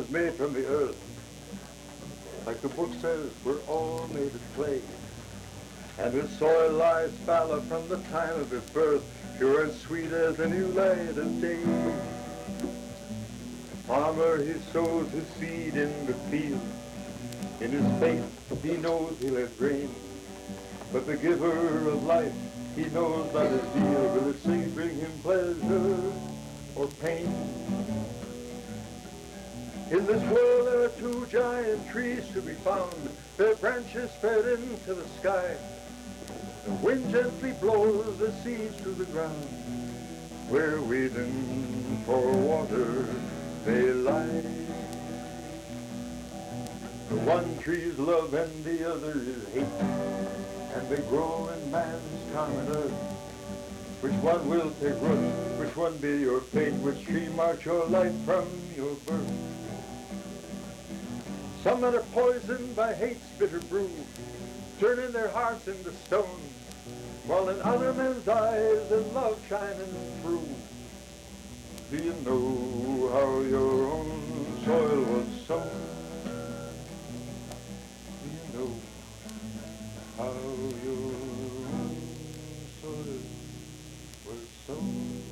was made from the earth. Like the book says, we're all made of clay. And his soil lies fallow from the time of his birth, pure and sweet as the new light of day. The farmer, he sows his seed in the field. In his faith, he knows he'll have grain. But the giver of life, he knows not his deal. Will it say bring him pleasure or pain? In this world there are two giant trees to be found. Their branches spread into the sky. The wind gently blows the seeds to the ground. Where waiting for water they lie. The one tree's love and the other is hate, and they grow in man's common earth. Which one will take root? Which one be your fate? Which tree marks your life from your birth? Some men are poisoned by hate's bitter brew, turning their hearts into stone, while in other men's eyes is love shining through. Do you know how your own soil was sown? Do you know how your own soil was sown?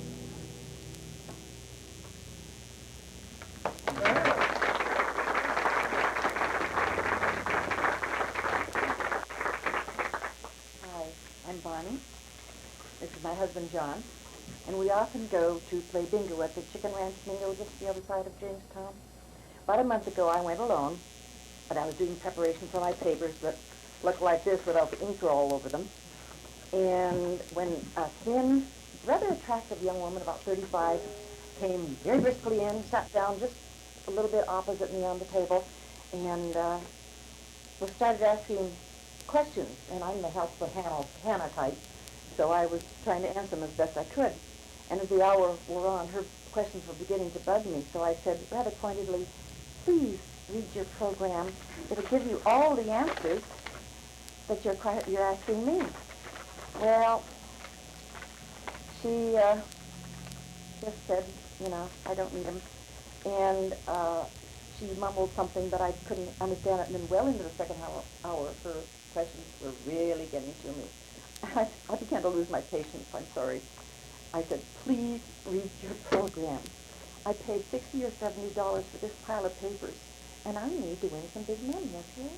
Bonnie. This is my husband, John. And we often go to play bingo at the Chicken Ranch Bingo just the other side of Jamestown. About a month ago, I went alone, but I was doing preparation for my papers that look like this without the ink all over them. And when a thin, rather attractive young woman, about 35, came very briskly in, sat down just a little bit opposite me on the table, and started asking questions, and I'm the helpful Hannah type, so I was trying to answer them as best I could. And as the hour wore on, her questions were beginning to bug me, so I said rather pointedly, please read your program. It'll give you all the answers that you're asking me. Well, she just said, you know, I don't need them. And she mumbled something, but I couldn't understand it. And then well into the second hour, her questions were really getting to me. I began to lose my patience. I'm sorry. I said, please read your program. I paid $60 or $70 for this pile of papers, and I need to win some big money, okay?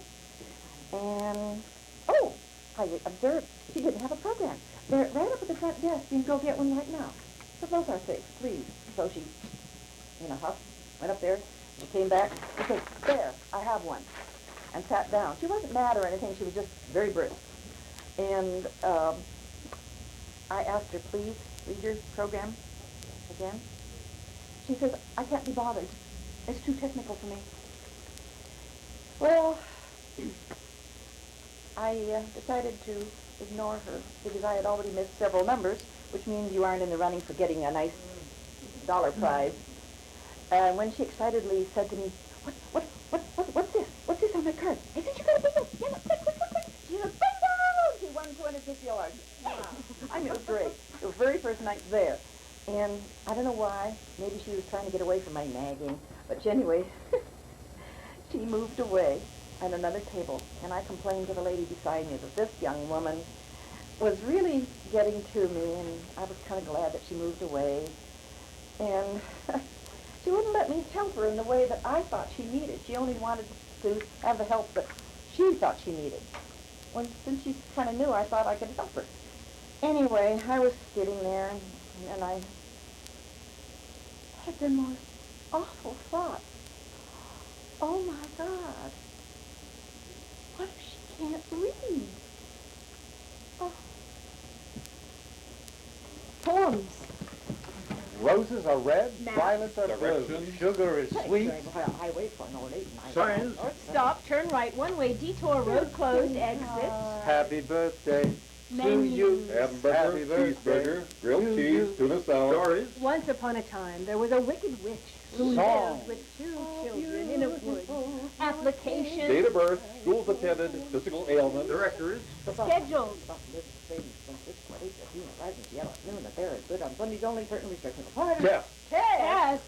And, oh, I observed she didn't have a program. They're right up at the front desk. You can go get one right now. For both our sakes, please. So she, went up there. She came back. She said, there, I have one. And sat down. She wasn't mad or anything. She was just very brisk. And I asked her, please read your program again. She says, I can't be bothered. It's too technical for me. Well, I decided to ignore her because I had already missed several numbers, which means you aren't in the running for getting a nice dollar prize. And when she excitedly said to me, what's this? What's this on my card? I said, you got a bingo. Yeah, quick. She said, bingo! She won $250. Wow. I mean, it was great. It was the very first night there. And I don't know why. Maybe she was trying to get away from my nagging. But anyway, she moved away at another table. And I complained to the lady beside me that this young woman was really getting to me. And I was kind of glad that she moved away. And she wouldn't let me help her in the way that I thought she needed. She only wanted to have the help that she thought she needed. Since she kind of knew, I thought I could help her. Anyway, I was sitting there, and I had the most awful thought. Oh, my God. What if she can't read? Oh. Poems. Roses are red, Now. violets are blue. Sugar is sweet. I wait for no late night. Science. Stop, turn right, one-way detour, road closed, exit. Happy birthday Menu. to you. Hamburger, cheeseburger, grilled cheese, tuna salad. Stories. Once upon a time, there was a wicked witch who Song. lived with 2 children in a wood. Application. Date of birth, schools attended, physical ailment. Directors. Scheduled. They're good on Sundays only, certain restrictions. Test. Tests.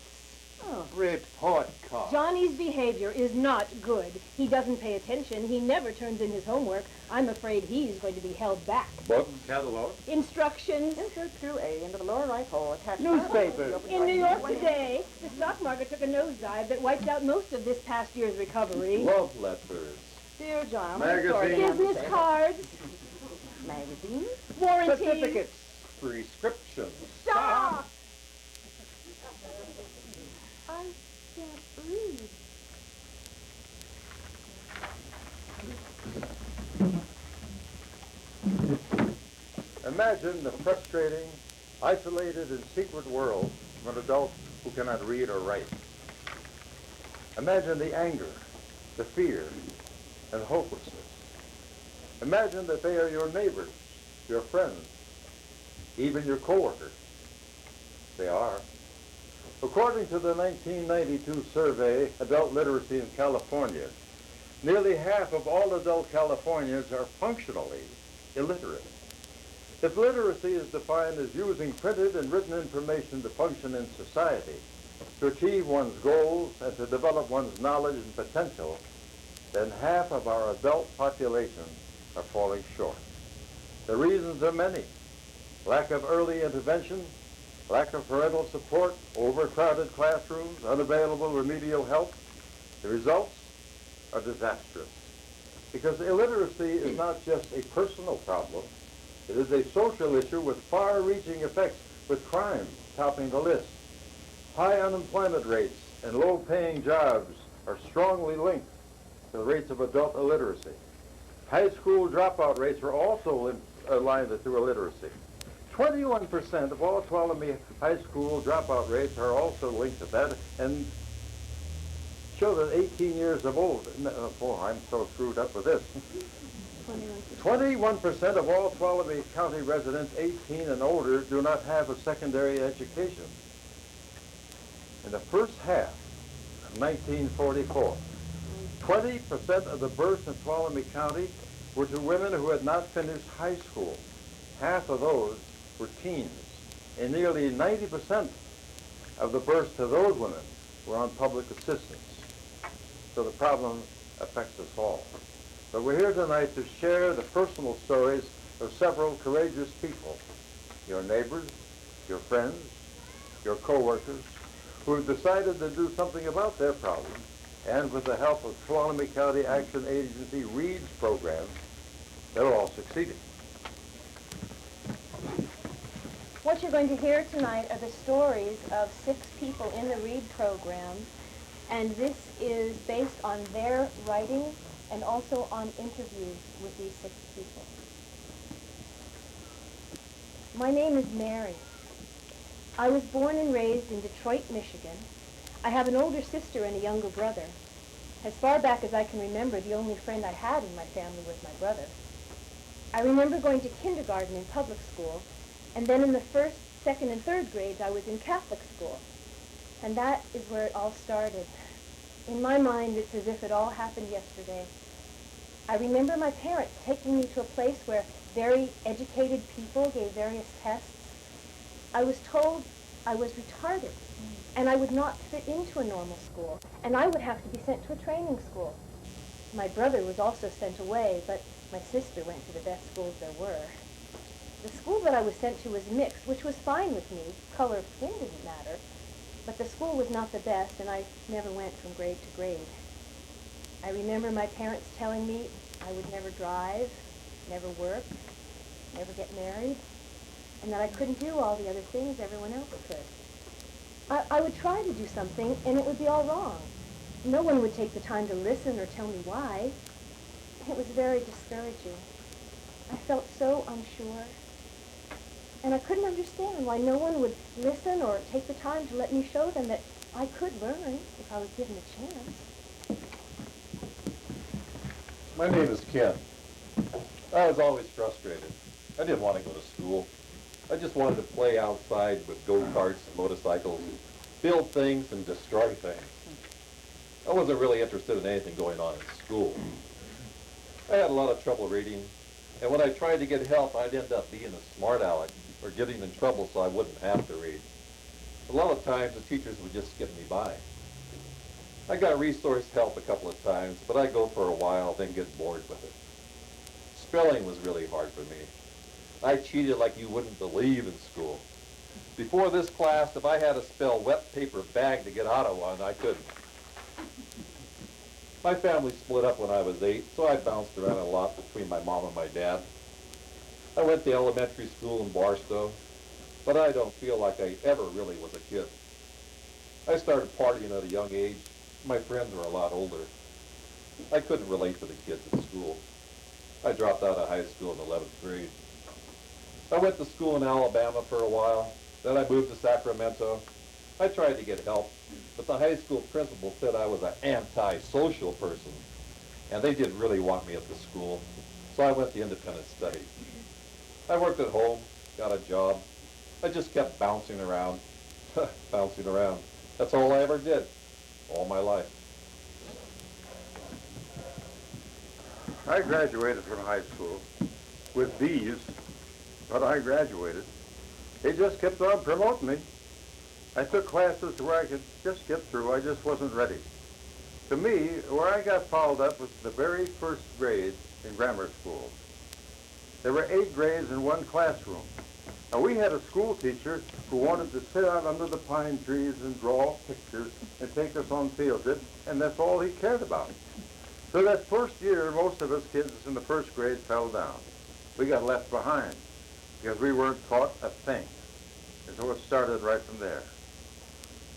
Oh. Report card. Johnny's behavior is not good. He doesn't pay attention. He never turns in his homework. I'm afraid he's going to be held back. Books, catalog, Instructions. Insert through A into the lower right hole. Attach Newspapers. In New York today, the stock market took a nosedive that wiped out most of this past year's recovery. love letters, Dear John, Magazines. Business cards. Magazines. Warranties. Certificates. prescriptions. Stop! I can't read. Imagine the frustrating, isolated, and secret world of an adult who cannot read or write. Imagine the anger, the fear, and hopelessness. Imagine that they are your neighbors, your friends, even your coworkers. They are. According to the 1992 survey, Adult Literacy in California, nearly half of all adult Californians are functionally illiterate. If literacy is defined as using printed and written information to function in society, to achieve one's goals, and to develop one's knowledge and potential, then half of our adult population are falling short. The reasons are many. Lack of early intervention, lack of parental support, overcrowded classrooms, unavailable remedial help. The results are disastrous. Because illiteracy is not just a personal problem, it is a social issue with far-reaching effects, with crime topping the list. High unemployment rates and low-paying jobs are strongly linked to the rates of adult illiteracy. High school dropout rates are also aligned to illiteracy. 21% of all Tuolumne high school dropout rates are also linked to that, and children 18 years of old, I'm so screwed up with this. 21% of all Tuolumne County residents 18 and older do not have a secondary education. In the first half of 1944, 20% of the births in Tuolumne County were to women who had not finished high school. Half of those were teens, and nearly 90% of the births to those women were on public assistance. So the problem affects us all. But we're here tonight to share the personal stories of several courageous people, your neighbors, your friends, your co-workers, who have decided to do something about their problem, and with the help of Tuolumne County Action Agency READ's program, they're all succeeding. What you're going to hear tonight are the stories of 6 people in the READ program, and this is based on their writing and also on interviews with these 6 people. My name is Mary. I was born and raised in Detroit, Michigan. I have an older sister and a younger brother. As far back as I can remember, the only friend I had in my family was my brother. I remember going to kindergarten in public school, and then in the 1st, 2nd, and 3rd grades, I was in Catholic school. And that is where it all started. In my mind, it's as if it all happened yesterday. I remember my parents taking me to a place where very educated people gave various tests. I was told I was retarded, and I would not fit into a normal school, and I would have to be sent to a training school. My brother was also sent away, but my sister went to the best schools there were. The school that I was sent to was mixed, which was fine with me. Color of skin didn't matter. But the school was not the best, and I never went from grade to grade. I remember my parents telling me I would never drive, never work, never get married, and that I couldn't do all the other things everyone else could. I would try to do something, and it would be all wrong. No one would take the time to listen or tell me why. It was very discouraging. I felt so unsure. And I couldn't understand why no one would listen or take the time to let me show them that I could learn if I was given a chance. My name is Ken. I was always frustrated. I didn't want to go to school. I just wanted to play outside with go-karts and motorcycles, build things and destroy things. I wasn't really interested in anything going on in school. I had a lot of trouble reading, and when I tried to get help, I'd end up being a smart aleck or getting in trouble so I wouldn't have to read. A lot of times the teachers would just skip me by. I got resource help a couple of times, but I go for a while, then get bored with it. Spelling was really hard for me. I cheated like you wouldn't believe in school. Before this class, if I had to spell wet paper bag to get out of one, I couldn't. My family split up when I was 8, so I bounced around a lot between my mom and my dad. I went to elementary school in Barstow, but I don't feel like I ever really was a kid. I started partying at a young age. My friends were a lot older. I couldn't relate to the kids at school. I dropped out of high school in 11th grade. I went to school in Alabama for a while. Then I moved to Sacramento. I tried to get help, but the high school principal said I was an anti-social person, and they didn't really want me at the school, so I went to independent study. I worked at home, got a job. I just kept bouncing around, bouncing around. That's all I ever did, all my life. I graduated from high school with B's, but I graduated. They just kept on promoting me. I took classes where I could just get through. I just wasn't ready. To me, where I got fouled up was the very first grade in grammar school. There were 8 grades in one classroom. Now, we had a school teacher who wanted to sit out under the pine trees and draw pictures and take us on field trips, and that's all he cared about. So that first year, most of us kids in the first grade fell down. We got left behind because we weren't taught a thing. And so it started right from there.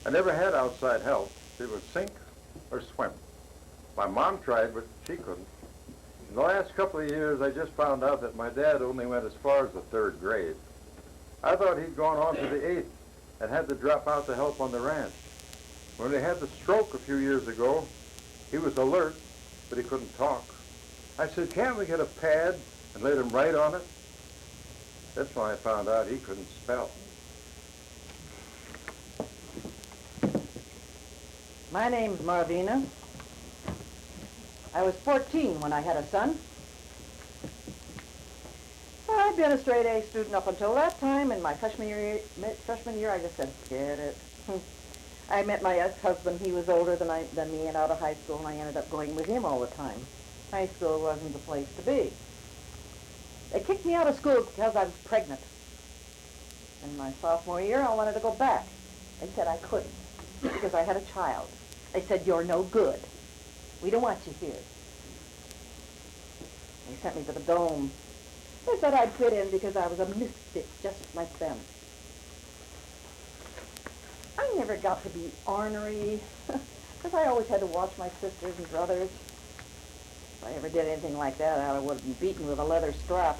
I never had outside help. It was sink or swim. My mom tried, but she couldn't. In the last couple of years, I just found out that my dad only went as far as the 3rd grade. I thought he'd gone on to the 8th and had to drop out to help on the ranch. When he had the stroke a few years ago, he was alert, but he couldn't talk. I said, can't we get a pad and let him write on it? That's when I found out he couldn't spell. My name's Marvina. I was 14 when I had a son. I'd been a straight A student up until that time. In my freshman year, I just said, forget it. I met my ex-husband. He was older than me and out of high school, and I ended up going with him all the time. High school wasn't the place to be. They kicked me out of school because I was pregnant. In my sophomore year, I wanted to go back. They said I couldn't because I had a child. They said, you're no good. We don't want you here. They sent me to the dome. They said I'd fit in because I was a misfit, just like them. I never got to be ornery, because I always had to watch my sisters and brothers. If I ever did anything like that, I would have been beaten with a leather strap.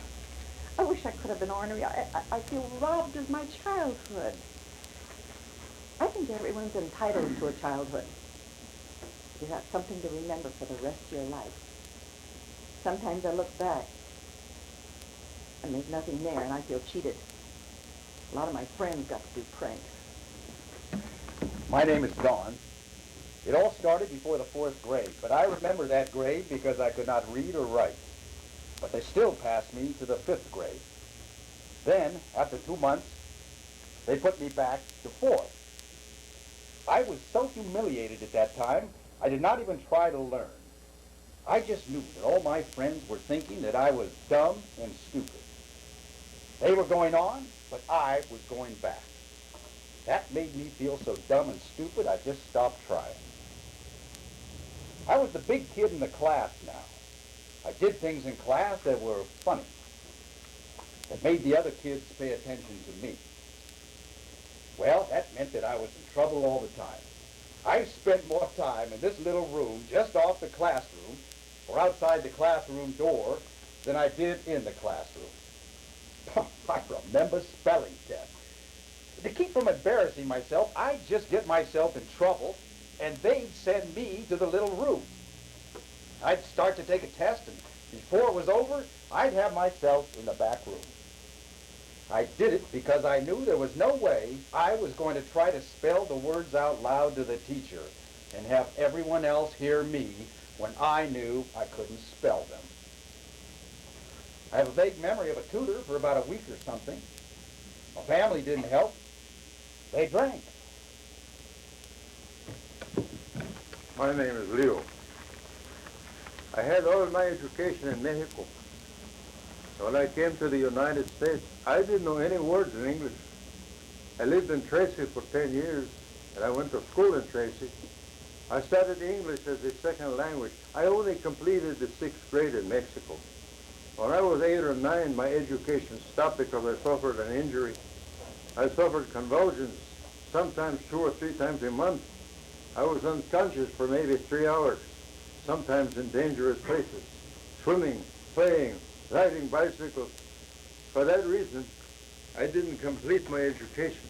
I wish I could have been ornery. I feel robbed of my childhood. I think everyone's entitled to a childhood. You got something to remember for the rest of your life. Sometimes I look back, and there's nothing there, and I feel cheated. A lot of my friends got to do pranks. My name is Don. It all started before the 4th grade, but I remember that grade because I could not read or write. But they still passed me to the 5th grade. Then, after 2 months, they put me back to 4th. I was so humiliated at that time, I did not even try to learn. I just knew that all my friends were thinking that I was dumb and stupid. They were going on, but I was going back. That made me feel so dumb and stupid, I just stopped trying. I was the big kid in the class now. I did things in class that were funny, that made the other kids pay attention to me. Well, that meant that I was in trouble all the time. I spent more time in this little room just off the classroom or outside the classroom door than I did in the classroom. I remember spelling tests. To keep from embarrassing myself, I'd just get myself in trouble, and they'd send me to the little room. I'd start to take a test, and before it was over, I'd have myself in the back room. I did it because I knew there was no way I was going to try to spell the words out loud to the teacher and have everyone else hear me when I knew I couldn't spell them. I have a vague memory of a tutor for about a week or something. My family didn't help. They drank. My name is Leo. I had all my education in Mexico. So when I came to the United States, I didn't know any words in English. I lived in Tracy for 10 years, and I went to school in Tracy. I studied English as a second language. I only completed the 6th grade in Mexico. When I was 8 or 9, my education stopped because I suffered an injury. I suffered convulsions, sometimes 2 or 3 times a month. I was unconscious for maybe 3 hours, sometimes in dangerous places, swimming, playing, riding bicycles. For that reason, I didn't complete my education.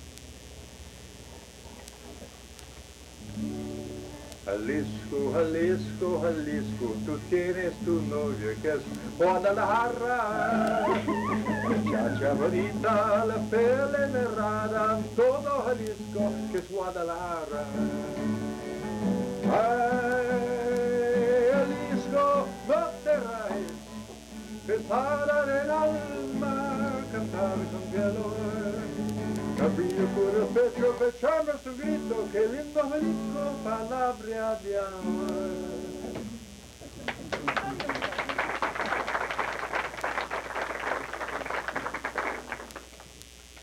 Jalisco, Jalisco, Jalisco, tú tienes tu novio que es Guadalajara. Muchacha bonita, la piel enherrada, todo Jalisco que es Guadalajara. Ay, Jalisco, no te rayes, que para en el alma cantar con cielo. Cabrillo por el pecho, echarme su grito, qué lindo Jalisco, palabra de amor.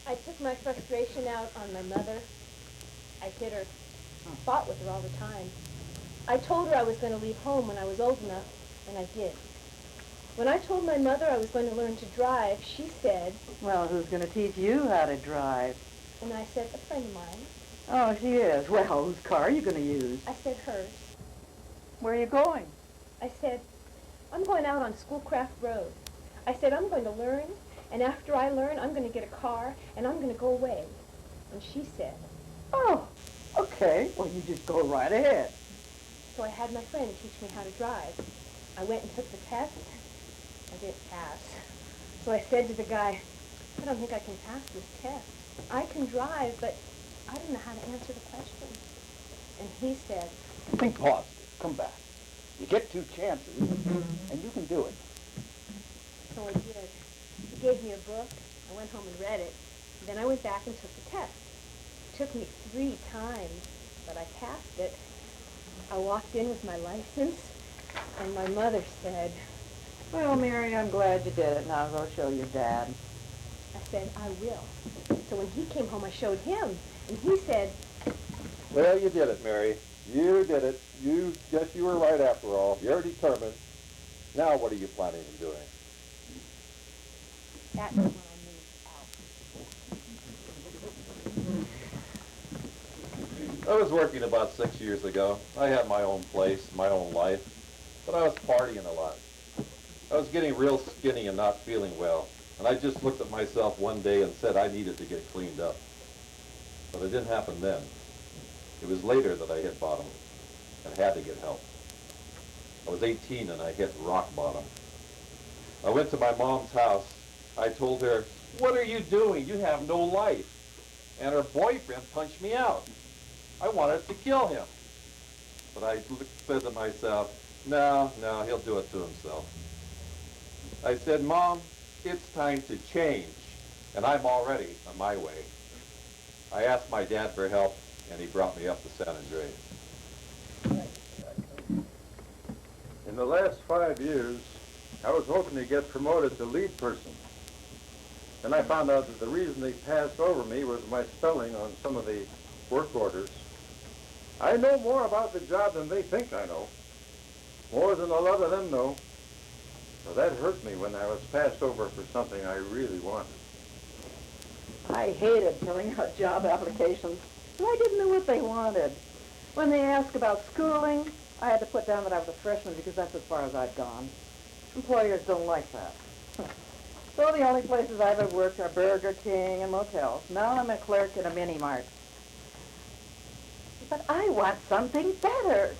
I took my frustration out on my mother. I hit her, fought with her all the time. I told her I was going to leave home when I was old enough, and I did. When I told my mother I was going to learn to drive, she said... Well, who's going to teach you how to drive? And I said, a friend of mine. Oh, she is. Well, whose car are you going to use? I said, hers. Where are you going? I said, I'm going out on Schoolcraft Road. I said, I'm going to learn, and after I learn, I'm going to get a car, and I'm going to go away. And she said... Oh, okay. Well, you just go right ahead. So I had my friend teach me how to drive. I went and took the test. I didn't pass. So I said to the guy, I don't think I can pass this test. I can drive, but I don't know how to answer the question. And he said... Think positive. Come back. You get 2 chances, and you can do it. So I did. He gave me a book. I went home and read it. Then I went back and took the test. It took me 3 times, but I passed it. I walked in with my license, and my mother said... Well, Mary, I'm glad you did it. Now go show your dad. I said, I will. So when he came home, I showed him, and he said... Well, you did it, Mary. You did it. Guess you were right after all. You're determined. Now what are you planning on doing? That's when I moved out. I was working about 6 years ago. I had my own place, my own life, but I was partying a lot. I was getting real skinny and not feeling well, and I just looked at myself one day and said I needed to get cleaned up. But it didn't happen then. It was later that I hit bottom and had to get help. I was 18 and I hit rock bottom. I went to my mom's house. I told her, "What are you doing? You have no life." And her boyfriend punched me out. I wanted to kill him. But I said to myself, no, he'll do it to himself. I said, "Mom, it's time to change, and I'm already on my way." I asked my dad for help, and he brought me up to San Andreas. In the last 5 years, I was hoping to get promoted to lead person. Then I found out that the reason they passed over me was my spelling on some of the work orders. I know more about the job than they think I know, more than a lot of them know. So that hurt me when I was passed over for something I really wanted. I hated filling out job applications, but I didn't know what they wanted. When they asked about schooling, I had to put down that I was a freshman because that's as far as I'd gone. Employers don't like that. So the only places I've ever worked are Burger King and motels. Now I'm a clerk in a mini-mart. But I want something better.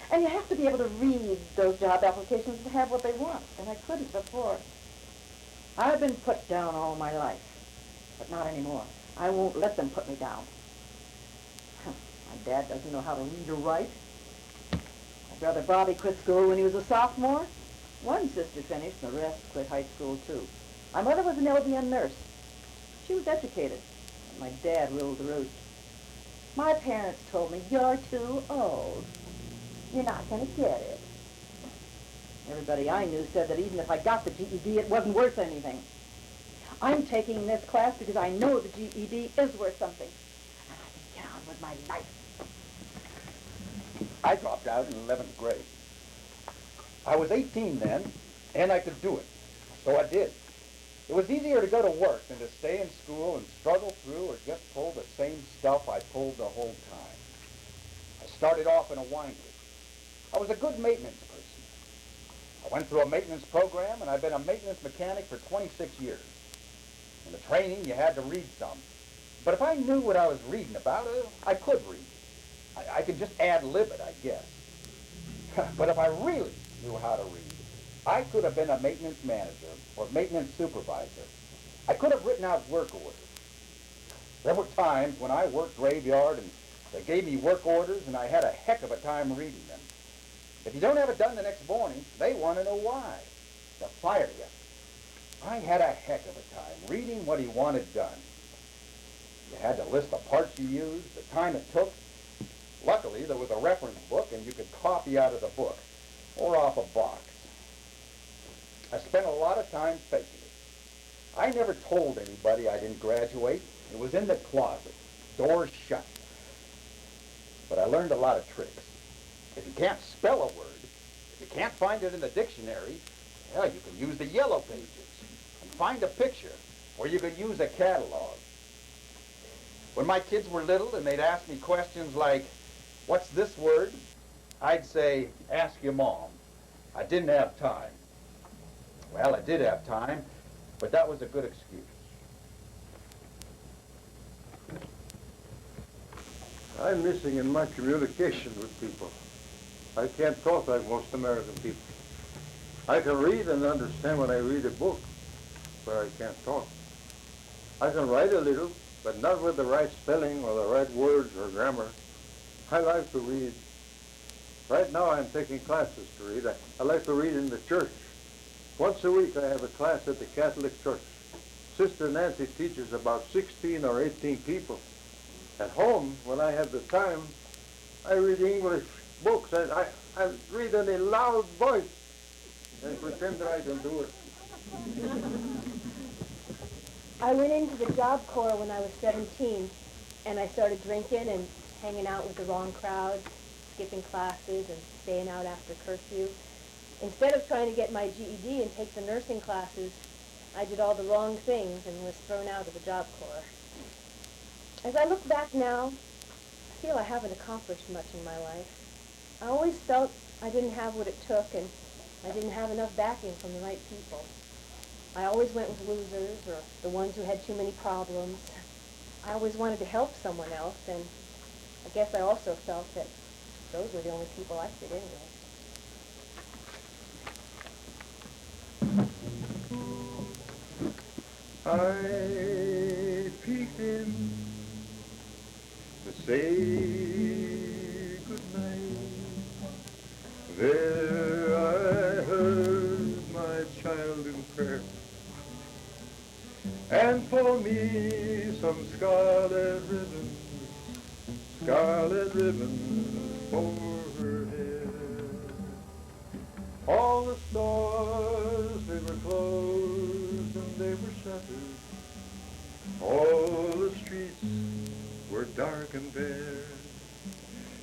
And you have to be able to read those job applications to have what they want, and I couldn't before. I've been put down all my life, but not anymore. I won't let them put me down. My dad doesn't know how to read or write. My brother Bobby quit school when he was a sophomore. One sister finished, and the rest quit high school, too. My mother was an LVN nurse. She was educated, and my dad ruled the roost. My parents told me, you're too old. You're not going to get it. Everybody I knew said that even if I got the GED, it wasn't worth anything. I'm taking this class because I know the GED is worth something. And I can get on with my life. I dropped out in 11th grade. I was 18 then, and I could do it. So I did. It was easier to go to work than to stay in school and struggle through or just pull the same stuff I pulled the whole time. I started off in a winery. I was a good maintenance person. I went through a maintenance program, and I've been a maintenance mechanic for 26 years. In the training, you had to read some. But if I knew what I was reading about, I could read. I could just ad-lib it, I guess. But if I really knew how to read, I could have been a maintenance manager or maintenance supervisor. I could have written out work orders. There were times when I worked graveyard and they gave me work orders and I had a heck of a time reading them. If you don't have it done the next morning, they want to know why. They'll fire you. I had a heck of a time reading what he wanted done. You had to list the parts you used, the time it took. Luckily, there was a reference book and you could copy out of the book or off a box. I spent a lot of time faking it. I never told anybody I didn't graduate. It was in the closet, doors shut. But I learned a lot of tricks. If you can't spell a word, if you can't find it in the dictionary, well, you can use the yellow pages and find a picture, or you could use a catalog. When my kids were little and they'd ask me questions like, what's this word? I'd say, ask your mom. I didn't have time. Well, I did have time, but that was a good excuse. I'm missing in my communication with people. I can't talk like most American people. I can read and understand when I read a book, but I can't talk. I can write a little, but not with the right spelling or the right words or grammar. I like to read. Right now I'm taking classes to read. I like to read in the church. Once a week I have a class at the Catholic Church. Sister Nancy teaches about 16 or 18 people. At home, when I have the time, I read English books. I read in a loud voice and pretend that I can do it. I went into the Job Corps when I was 17, and I started drinking and hanging out with the wrong crowd, skipping classes and staying out after curfew. Instead of trying to get my GED and take the nursing classes, I did all the wrong things and was thrown out of the Job Corps. As I look back now, I feel I haven't accomplished much in my life. I always felt I didn't have what it took and I didn't have enough backing from the right people. I always went with losers or the ones who had too many problems. I always wanted to help someone else, and I guess I also felt that those were the only people I fit in with. I peeked in to say goodnight. There I heard my child in prayer, and for me some scarlet ribbons for her hair. All the stores, they were closed and they were shuttered. All the streets were dark and bare.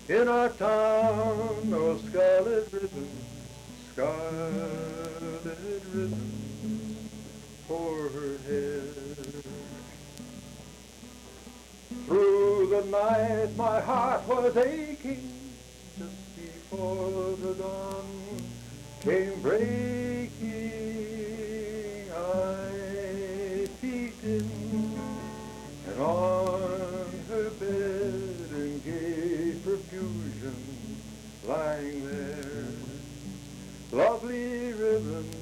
In our town, no scarlet ribbons for her hair. Through the night, my heart was aching just before the dawn came breaking. I peeked in, and on her bed in gay profusion lying there, lovely ribbons,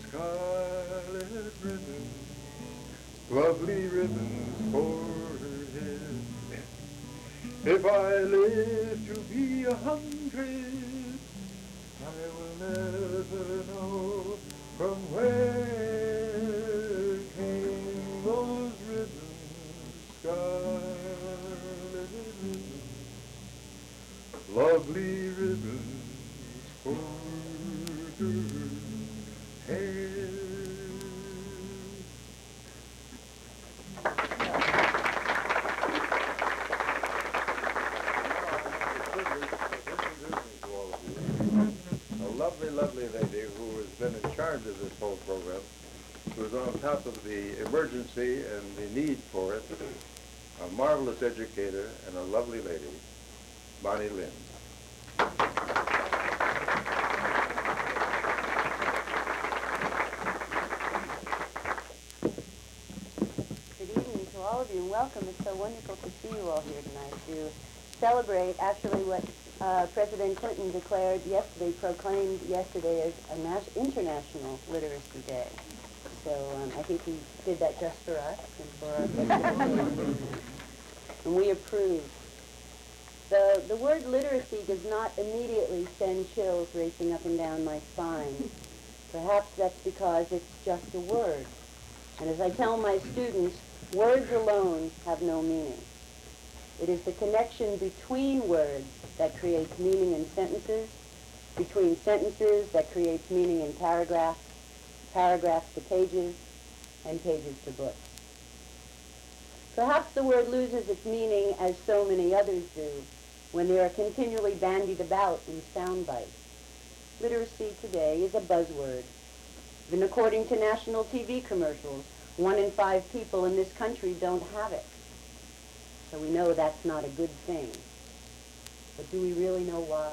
scarlet ribbons, lovely ribbons for her head. If I live to be 100, I will never know from where came those ribbons, scarlet ribbons. lovely ribbons for her hair. A lovely, lovely lady who has been in charge of this whole program, who is on top of the emergency and the need for it, a marvelous educator and a lovely lady, Bonnie Lynn. Good evening to all of you, and welcome. It's so wonderful to see you all here tonight to celebrate actually what President Clinton proclaimed yesterday as an International Literacy Day. So I think he did that just for us and for our president. And we approve. The word literacy does not immediately send chills racing up and down my spine. Perhaps that's because it's just a word. And as I tell my students, words alone have no meaning. It is the connection between words that creates meaning in sentences, between sentences that creates meaning in paragraphs, paragraphs to pages, and pages to books. Perhaps the word loses its meaning, as so many others do, when they are continually bandied about in sound bites. Literacy today is a buzzword. Even according to national TV commercials, 1 in 5 people in this country don't have it. So we know that's not a good thing. But do we really know why?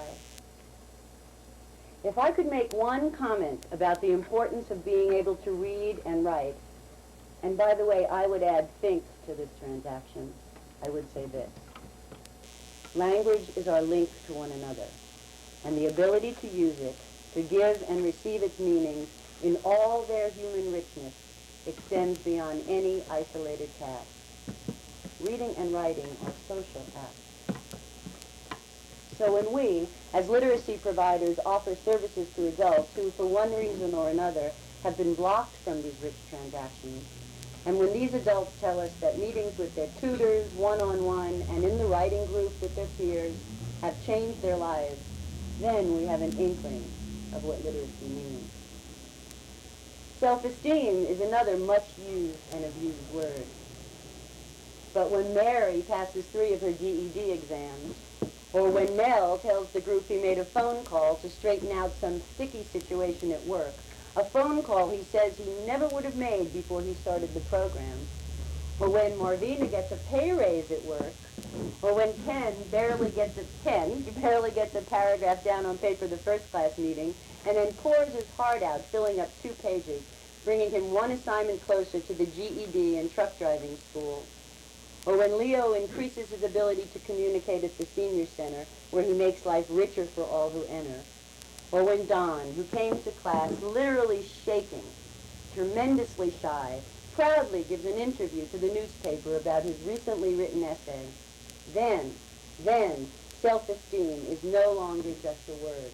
If I could make one comment about the importance of being able to read and write, and by the way, I would add think to this transaction, I would say this. Language is our link to one another, and the ability to use it, to give and receive its meanings in all their human richness, extends beyond any isolated task. Reading and writing are social acts. So when we, as literacy providers, offer services to adults who, for one reason or another, have been blocked from these rich transactions, and when these adults tell us that meetings with their tutors, one-on-one, and in the writing group with their peers have changed their lives, then we have an inkling of what literacy means. Self-esteem is another much-used and abused word. But when Mary passes 3 of her GED exams, or when Mel tells the group he made a phone call to straighten out some sticky situation at work, a phone call he says he never would have made before he started the program, or when Marvina gets a pay raise at work, or when Ken barely gets a paragraph down on paper the first class meeting, and then pours his heart out, filling up 2 pages, bringing him 1 assignment closer to the GED and truck driving school. Or when Leo increases his ability to communicate at the senior center, where he makes life richer for all who enter. Or when Don, who came to class literally shaking, tremendously shy, proudly gives an interview to the newspaper about his recently written essay. Then, self-esteem is no longer just a word.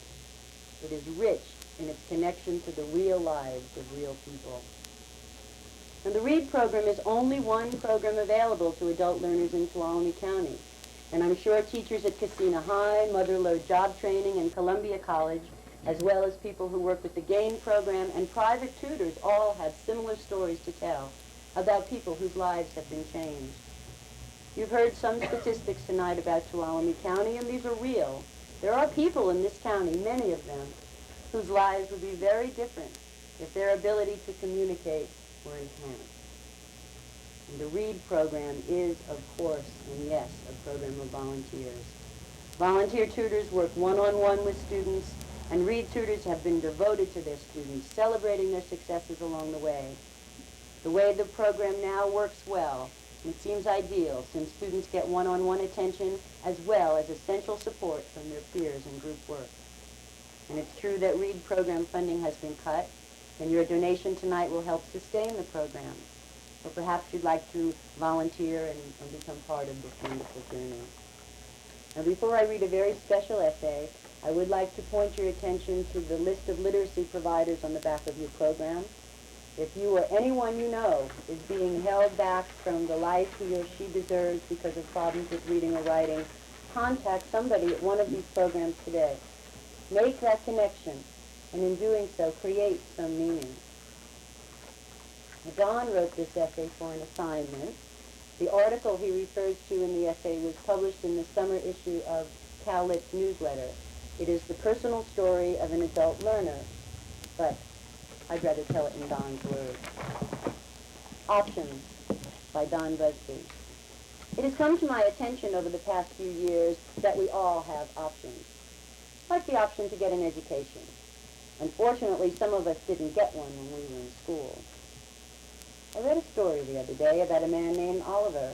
It is rich in its connection to the real lives of real people. And the READ program is only one program available to adult learners in Tuolumne County. And I'm sure teachers at Casina High, Motherlode Job Training, and Columbia College, as well as people who work with the GAIN program and private tutors, all have similar stories to tell about people whose lives have been changed. You've heard some statistics tonight about Tuolumne County, and these are real. There are people in this county, many of them, whose lives would be very different if their ability to communicate were enhanced. And the READ program is, of course, and yes, a program of volunteers. Volunteer tutors work one-on-one with students, and READ tutors have been devoted to their students, celebrating their successes along the way. The way the program now works well, it seems ideal, since students get one-on-one attention as well as essential support from their peers in group work. And it's true that READ program funding has been cut, and your donation tonight will help sustain the program. Or perhaps you'd like to volunteer and become part of this wonderful journey. Now, before I read a very special essay, I would like to point your attention to the list of literacy providers on the back of your program. If you or anyone you know is being held back from the life he or she deserves because of problems with reading or writing, contact somebody at one of these programs today. Make that connection, and in doing so, create some meaning. Don wrote this essay for an assignment. The article he refers to in the essay was published in the summer issue of Cowlit's newsletter. It is the personal story of an adult learner, but I'd rather tell it in Don's words. Options by Don Busby. It has come to my attention over the past few years that we all have options, like the option to get an education. Unfortunately, some of us didn't get one when we were in school. I read a story the other day about a man named Oliver.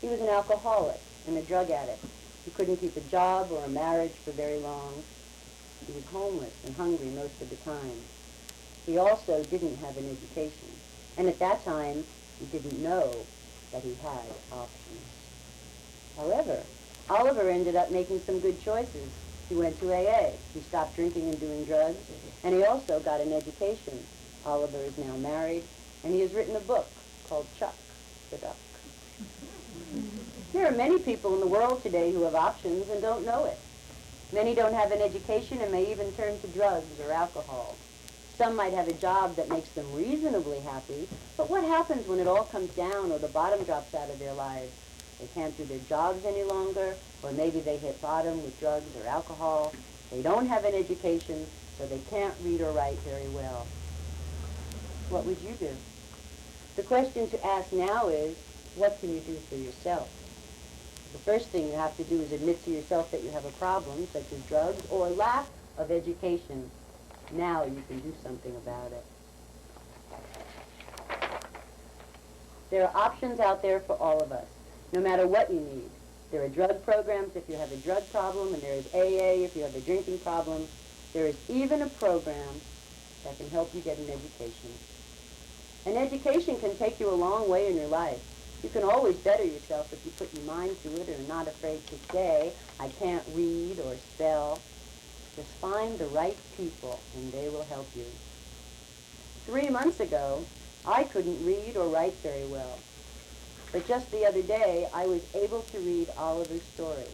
He was an alcoholic and a drug addict. He couldn't keep a job or a marriage for very long. He was homeless and hungry most of the time. He also didn't have an education. And at that time, he didn't know that he had options. However, Oliver ended up making some good choices. He went to AA. He stopped drinking and doing drugs. And he also got an education. Oliver is now married. And he has written a book called Chuck the Duck. There are many people in the world today who have options and don't know it. Many don't have an education and may even turn to drugs or alcohol. Some might have a job that makes them reasonably happy, but what happens when it all comes down or the bottom drops out of their lives? They can't do their jobs any longer, or maybe they hit bottom with drugs or alcohol. They don't have an education, so they can't read or write very well. What would you do? The question to ask now is, what can you do for yourself? The first thing you have to do is admit to yourself that you have a problem, such as drugs or lack of education. Now you can do something about it. There are options out there for all of us, no matter what you need. There are drug programs if you have a drug problem, and there is AA if you have a drinking problem. There is even a program that can help you get an education. An education can take you a long way in your life. You can always better yourself if you put your mind to it and are not afraid to say, I can't read or spell. Just find the right people and they will help you. 3 months ago, I couldn't read or write very well. But just the other day, I was able to read Oliver's story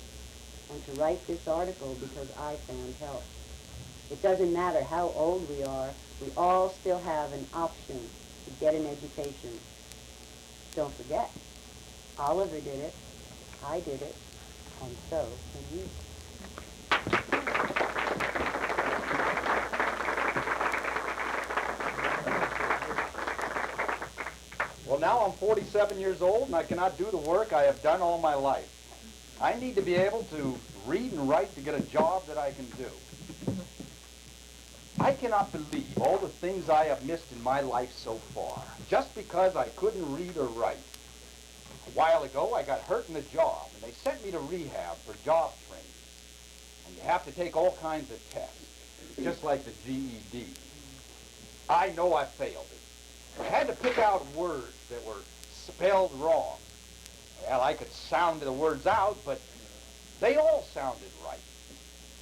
and to write this article because I found help. It doesn't matter how old we are, we all still have an option to get an education. Don't forget, Oliver did it, I did it, and so can you. Well, now I'm 47 years old and I cannot do the work I have done all my life. I need to be able to read and write to get a job that I can do. I cannot believe all the things I have missed in my life so far, just because I couldn't read or write. A while ago, I got hurt in a job, and they sent me to rehab for job training. And you have to take all kinds of tests, just like the GED. I know I failed it. I had to pick out words that were spelled wrong. Well, I could sound the words out, but they all sounded right.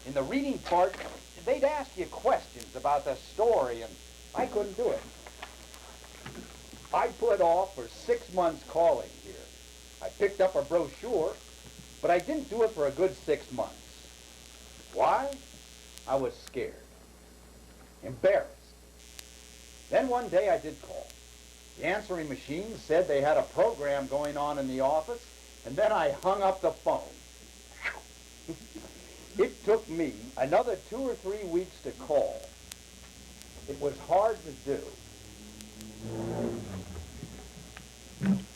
In the reading part, they'd ask you questions about the story, and I couldn't do it. I put off for 6 months calling here. I picked up a brochure, but I didn't do it for a good 6 months. Why? I was scared, embarrassed. Then one day I did call. The answering machine said they had a program going on in the office, and then I hung up the phone. It took me another 2 or 3 weeks to call. It was hard to do.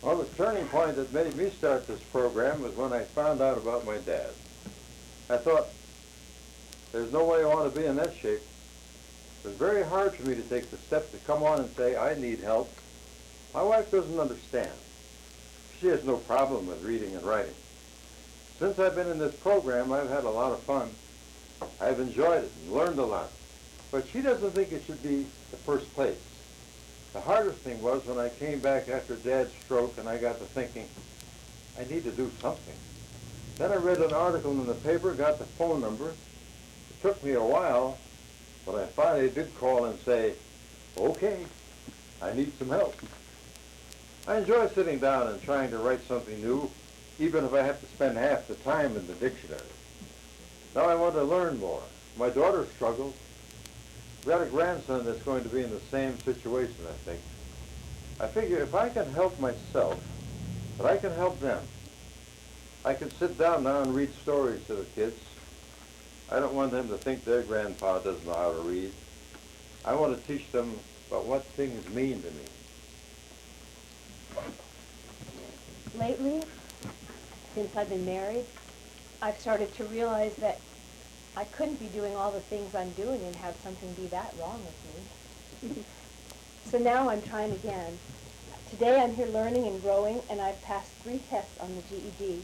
Well, the turning point that made me start this program was when I found out about my dad. I thought, there's no way I want to be in that shape. It was very hard for me to take the step to come on and say, I need help. My wife doesn't understand. She has no problem with reading and writing. Since I've been in this program, I've had a lot of fun. I've enjoyed it and learned a lot. But she doesn't think it should be the first place. The hardest thing was when I came back after Dad's stroke and I got to thinking, I need to do something. Then I read an article in the paper, got the phone number. It took me a while, but I finally did call and say, okay, I need some help. I enjoy sitting down and trying to write something new, even if I have to spend half the time in the dictionary. Now I want to learn more. My daughter struggles. We got a grandson that's going to be in the same situation, I think. I figure if I can help myself, that I can help them. I can sit down now and read stories to the kids. I don't want them to think their grandpa doesn't know how to read. I want to teach them about what things mean to me. Lately, since I've been married, I've started to realize that I couldn't be doing all the things I'm doing and have something be that wrong with me. So now I'm trying again. Today I'm here learning and growing, and I've passed 3 tests on the GED.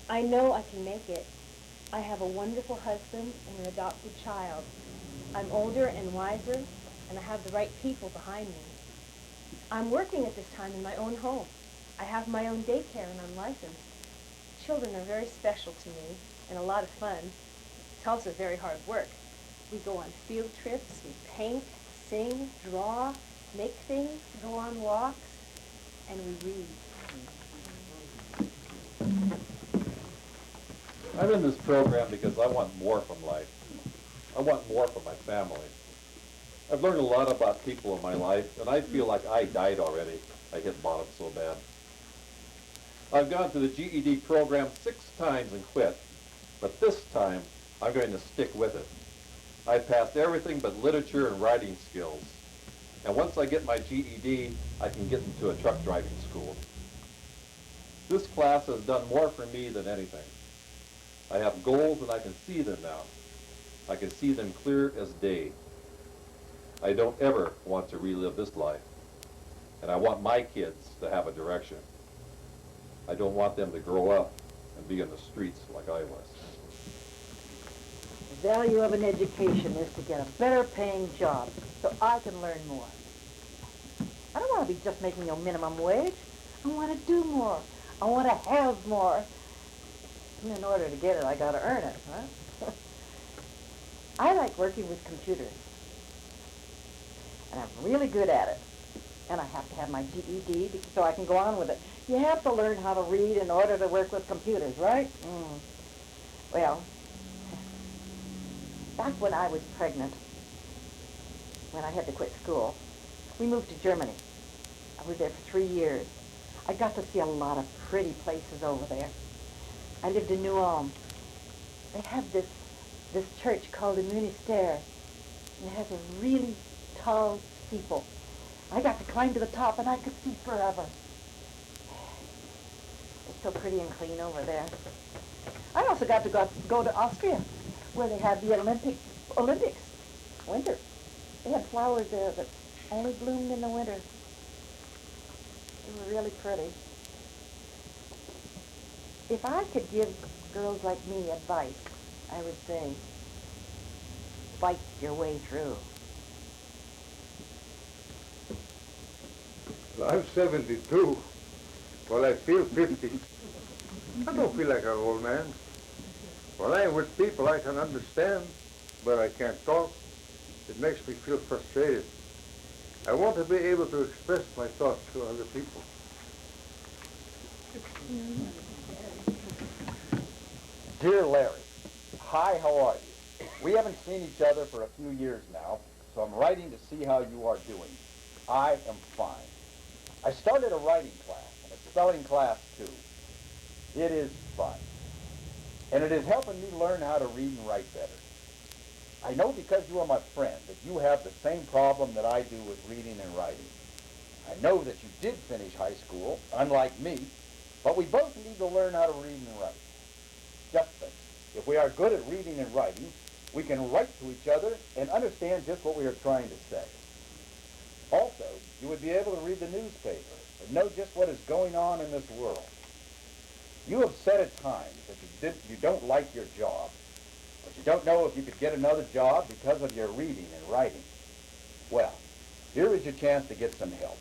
I know I can make it. I have a wonderful husband and an adopted child. I'm older and wiser, and I have the right people behind me. I'm working at this time in my own home. I have my own daycare, and I'm licensed. Children are very special to me and a lot of fun. It's also very hard work. We go on field trips, we paint, sing, draw, make things, go on walks, and we read. I'm in this program because I want more from life. I want more from my family. I've learned a lot about people in my life, and I feel like I died already. I hit bottom so bad. I've gone through the GED program 6 times and quit, but this time I'm going to stick with it. I passed everything but literature and writing skills, and once I get my GED, I can get into a truck driving school. This class has done more for me than anything. I have goals and I can see them now. I can see them clear as day. I don't ever want to relive this life, and I want my kids to have a direction. I don't want them to grow up and be in the streets like I was. The value of an education is to get a better paying job so I can learn more. I don't want to be just making a minimum wage. I want to do more. I want to have more. And in order to get it, I got to earn it, huh? I like working with computers. And I'm really good at it. And I have to have my GED so I can go on with it. You have to learn how to read in order to work with computers, right? Well, back when I was pregnant, when I had to quit school, we moved to Germany. I was there for 3 years. I got to see a lot of pretty places over there. I lived in New Ulm. They have this church called the Minister, and it has a really tall steeple. I got to climb to the top, and I could see forever. It's so pretty and clean over there. I also got to go to Austria, where they have the Olympics, winter. They had flowers there that only bloomed in the winter. They were really pretty. If I could give girls like me advice, I would say, fight your way through. Well, I'm 72. Well, I feel 50. I don't feel like an old man. When I'm with people I can understand, but I can't talk. It makes me feel frustrated. I want to be able to express my thoughts to other people. Dear Larry, hi, how are you? We haven't seen each other for a few years now, so I'm writing to see how you are doing. I am fine. I started a writing class and a spelling class too. It is fun. And it is helping me learn how to read and write better. I know because you are my friend that you have the same problem that I do with reading and writing. I know that you did finish high school, unlike me, but we both need to learn how to read and write. Just think, if we are good at reading and writing, we can write to each other and understand just what we are trying to say. Also, you would be able to read the newspaper and know just what is going on in this world. You have said at times that you don't like your job, but you don't know if you could get another job because of your reading and writing. Well, here is your chance to get some help.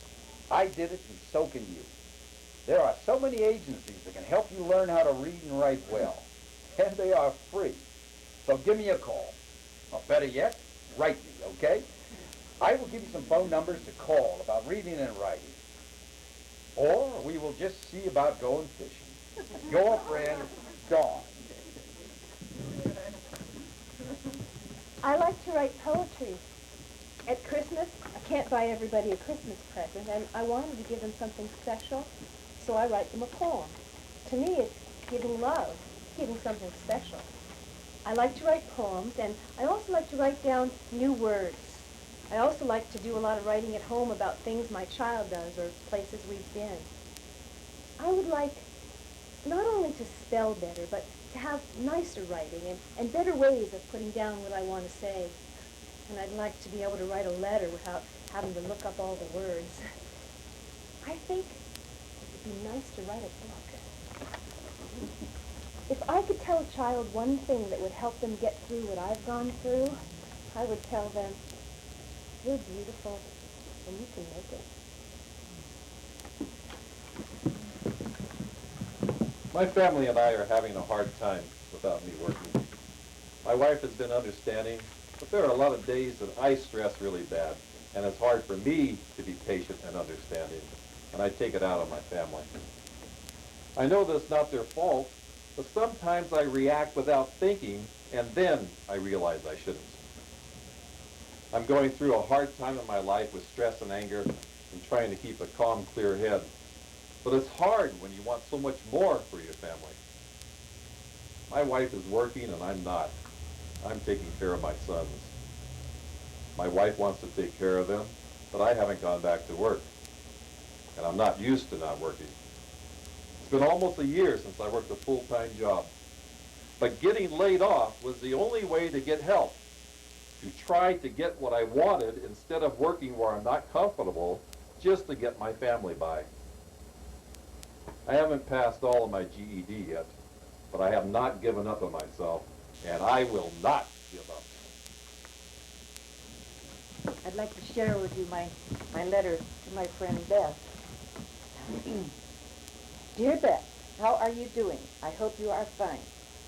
I did it, and so can you. There are so many agencies that can help you learn how to read and write well, and they are free. So give me a call. Or better yet, write me, okay? I will give you some phone numbers to call about reading and writing. Or we will just see about going fishing. Your friend, Dawn. I like to write poetry. At Christmas, I can't buy everybody a Christmas present, and I wanted to give them something special, so I write them a poem. To me, it's giving love, giving something special. I like to write poems, and I also like to write down new words. I also like to do a lot of writing at home about things my child does or places we've been. I would like not only to spell better, but to have nicer writing and better ways of putting down what I want to say. And I'd like to be able to write a letter without having to look up all the words. I think it'd be nice to write a book. If I could tell a child one thing that would help them get through what I've gone through, I would tell them, you're beautiful and you can make it. My family and I are having a hard time without me working. My wife has been understanding, but there are a lot of days that I stress really bad, and it's hard for me to be patient and understanding, and I take it out on my family. I know that's not their fault, but sometimes I react without thinking, and then I realize I shouldn't. I'm going through a hard time in my life with stress and anger and trying to keep a calm, clear head. But it's hard when you want so much more for your family. My wife is working and I'm not. I'm taking care of my sons. My wife wants to take care of them, but I haven't gone back to work. And I'm not used to not working. It's been almost a year since I worked a full-time job. But getting laid off was the only way to get help, to try to get what I wanted instead of working where I'm not comfortable just to get my family by. I haven't passed all of my GED yet, but I have not given up on myself, and I will not give up. I'd like to share with you my letter to my friend Beth. Dear Beth, how are you doing? I hope you are fine.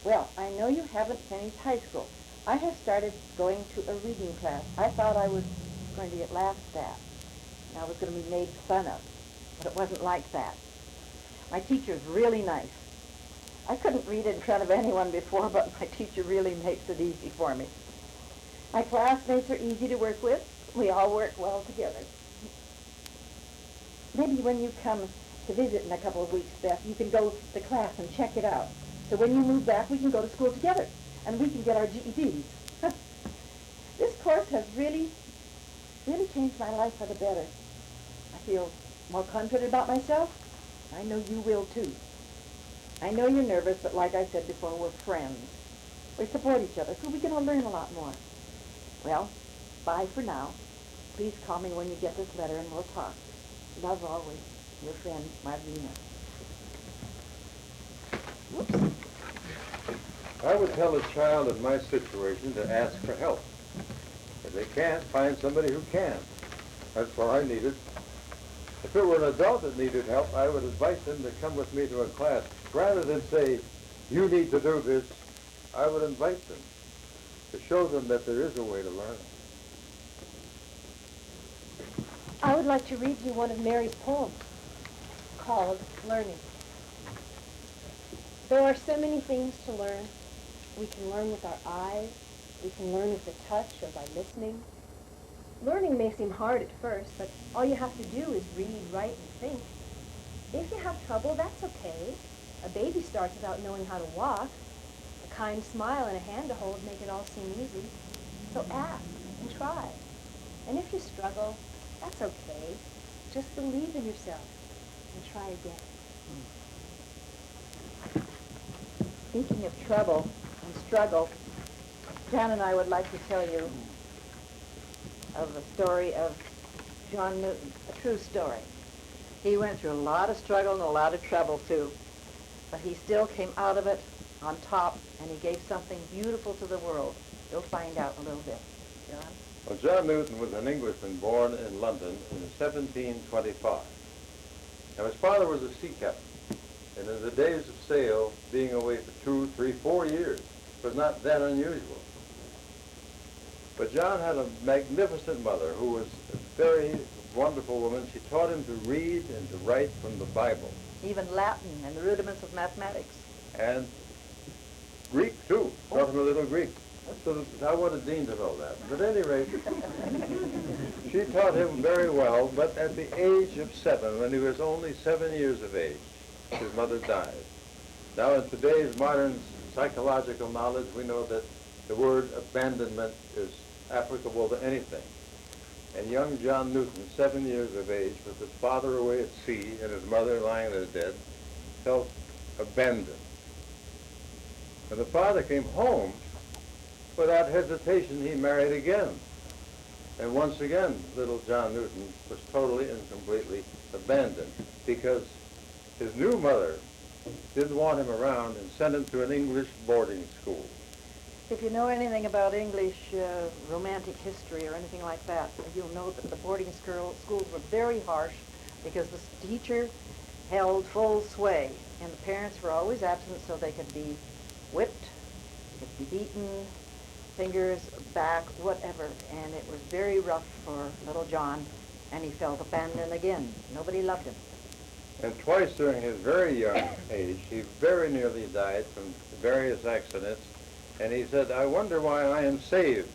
Well, I know you haven't finished high school. I have started going to a reading class. I thought I was going to get laughed at, and I was going to be made fun of, but it wasn't like that. My teacher's really nice. I couldn't read in front of anyone before, but my teacher really makes it easy for me. My classmates are easy to work with. We all work well together. Maybe when you come to visit in a couple of weeks, Beth, you can go to class and check it out. So when you move back, we can go to school together, and we can get our GEDs. This course has really changed my life for the better. I feel more confident about myself. I know you will, too. I know you're nervous, but like I said before, we're friends. We support each other, so we can all learn a lot more. Well, bye for now. Please call me when you get this letter, and we'll talk. Love always, your friend, Marlena. Whoops. I would tell a child in my situation to ask for help. If they can't, find somebody who can. That's what I needed. If it were an adult that needed help, I would invite them to come with me to a class. Rather than say, you need to do this, I would invite them to show them that there is a way to learn. I would like to read you one of Mary's poems called Learning. There are so many things to learn. We can learn with our eyes. We can learn with a touch or by listening. Learning may seem hard at first, but all you have to do is read, write, and think. If you have trouble, that's okay. A baby starts without knowing how to walk. A kind smile and a hand to hold make it all seem easy. So ask and try. And if you struggle, that's okay. Just believe in yourself and try again. Speaking of trouble and struggle, John and I would like to tell you of the story of John Newton, a true story. He went through a lot of struggle and a lot of trouble too, but he still came out of it on top, and he gave something beautiful to the world. You'll find out a little bit. John? Well, John Newton was an Englishman born in London in 1725. Now, his father was a sea captain, and in the days of sail, being away for 2, 3, 4 years was not that unusual. But John had a magnificent mother who was a very wonderful woman. She taught him to read and to write from the Bible. even Latin and the rudiments of mathematics. And Greek, too. Taught him a little Greek. So I wanted Dean to know that. But at any rate, she taught him very well, but at the age of 7, when he was only 7 years of age, his mother died. Now, in today's modern psychological knowledge, we know that the word abandonment is applicable to anything. And young John Newton, 7 years of age, with his father away at sea and his mother lying there dead, felt abandoned. When the father came home, without hesitation, he married again. And once again, little John Newton was totally and completely abandoned because his new mother didn't want him around and sent him to an English boarding school. If you know anything about English romantic history or anything like that, you'll know that the boarding schools were very harsh because the teacher held full sway, and the parents were always absent so they could be whipped, they could be beaten, fingers, back, whatever, and it was very rough for little John, and he felt abandoned again. Nobody loved him. And twice during his very young age, he very nearly died from various accidents. And he said, I wonder why I am saved.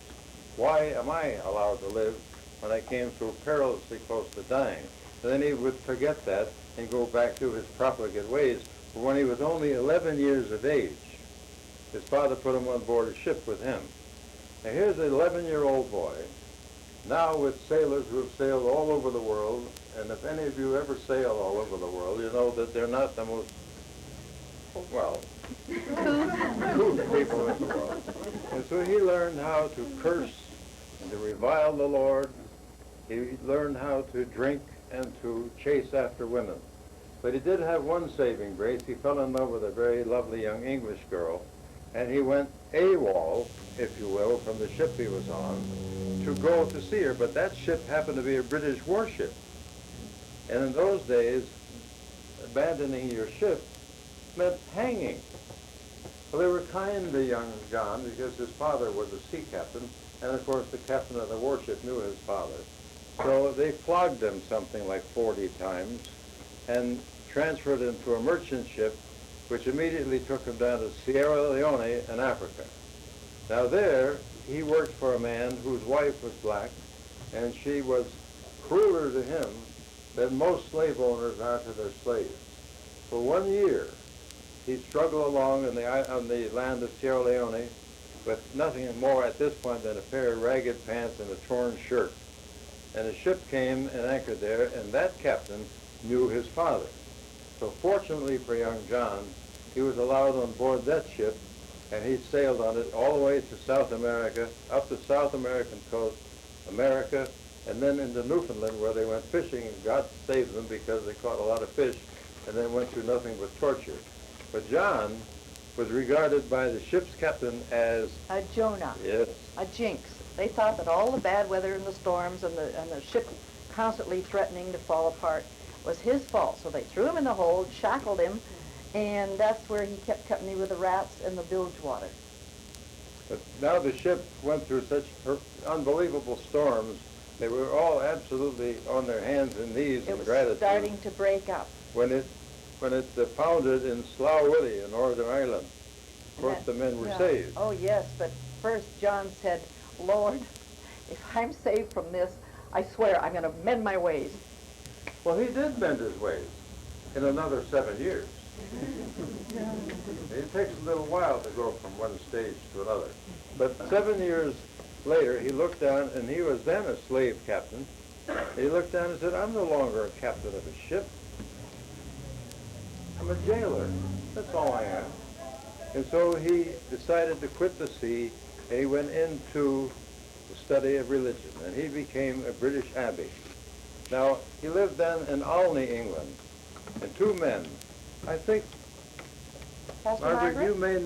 Why am I allowed to live when I came so perilously close to dying? And then he would forget that and go back to his profligate ways. But when he was only 11 years of age, his father put him on board a ship with him. Now here's an 11-year-old boy, now with sailors who have sailed all over the world. And if any of you ever sail all over the world, you know that they're not the most, well, couth people in the world. And so he learned how to curse and to revile the Lord. He learned how to drink and to chase after women. But he did have one saving grace. He fell in love with a very lovely young English girl, and he went AWOL, if you will, from the ship he was on to go to see her. But that ship happened to be a British warship. And in those days, abandoning your ship meant hanging. Well, they were kind to young John because his father was a sea captain, and of course the captain of the warship knew his father. So they flogged him something like 40 times and transferred him to a merchant ship, which immediately took him down to Sierra Leone in Africa. Now there, he worked for a man whose wife was black, and she was crueler to him than most slave owners are to their slaves. For 1 year, he struggled along on the land of Sierra Leone with nothing more at this point than a pair of ragged pants and a torn shirt. And a ship came and anchored there, and that captain knew his father. So fortunately for young John, he was allowed on board that ship, and he sailed on it all the way to South America, up the South American coast, America, and then into Newfoundland, where they went fishing, and God saved them because they caught a lot of fish, and then went through nothing but torture. But John was regarded by the ship's captain as A Jonah. Yes. A jinx. They thought that all the bad weather and the storms and the ship constantly threatening to fall apart was his fault. So they threw him in the hold, shackled him, and that's where he kept company with the rats and the bilge water. But now the ship went through such unbelievable storms, they were all absolutely on their hands and knees in It was gratitude. starting to break up. When it foundered in Slough Willie in Northern Ireland, of course the men were Yeah. saved. Oh, yes, but first John said, Lord, if I'm saved from this, I swear I'm going to mend my ways. Well, he did mend his ways in another 7 years. It takes a little while to go from one stage to another. But 7 years later, he looked down, and he was then a slave captain. He looked down and said, I'm no longer a captain of a ship. I'm a jailer. That's all I am. And so he decided to quit the sea, and he went into the study of religion, and he became a British abbé. Now, he lived then in Olney, England, and two men. I think, Pastor Margaret, you may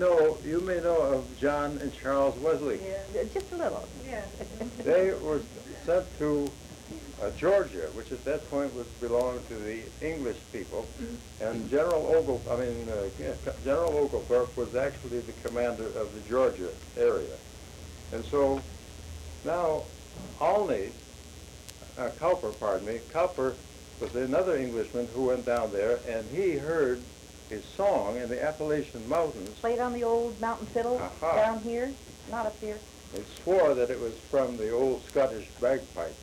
know of John and Charles Wesley. Yeah, just a little. Yeah. They were sent to Georgia, which at that point belonged to the English people, and General Oglethorpe was actually the commander of the Georgia area. And so now Cowper was another Englishman who went down there, and he heard his song in the Appalachian Mountains. Played on the old mountain fiddle down here, not up here. He swore that it was from the old Scottish bagpipe.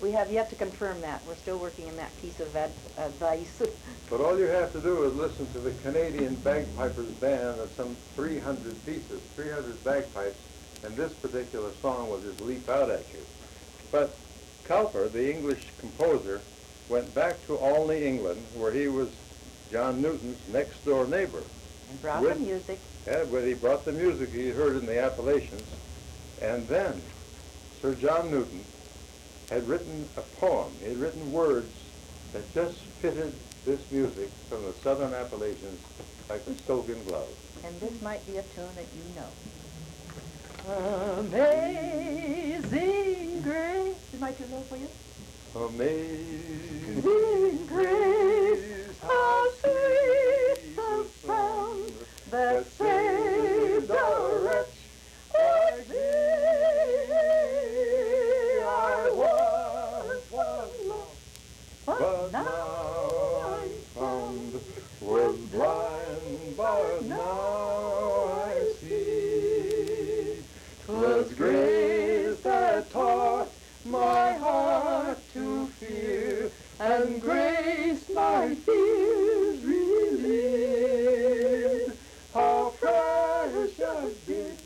We have yet to confirm that. We're still working in that piece of advice. But all you have to do is listen to the Canadian Bagpipers Band of some 300 pieces, 300 bagpipes, and this particular song will just leap out at you. But Cowper, the English composer, went back to Olney, England, where he was John Newton's next-door neighbor. And brought the music. Yeah, where he brought the music he heard in the Appalachians. And then Sir John Newton had written a poem. He had written words that just fitted this music from the southern Appalachians like a stoking glove. And this might be a tune that you know. Amazing grace. Is my tune low for you? Amazing grace, how sweet the sound that saved a wretch like me. I was lost, but now I'm found. Was blind, but now I see. 'Twas grace that taught my heart to fear, and grace my fears relieved. How precious did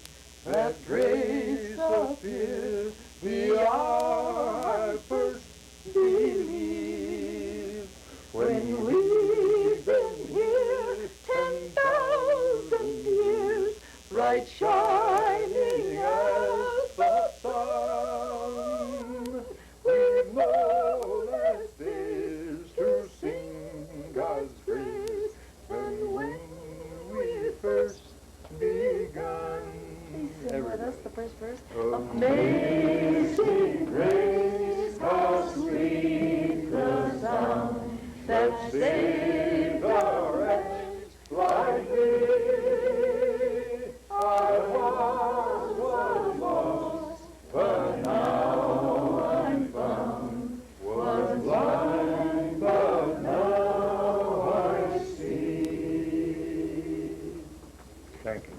that grace appear the hour I first believed. When we've been here 10,000 years, bright shining as the sun, we've no less days to sing God's praise than when we first begun. Sing with us the first verse. Amazing grace, how sweet the sound that saved a wretch like me. I was lost, but now I'm found. Was blind, but now I see. Thank you.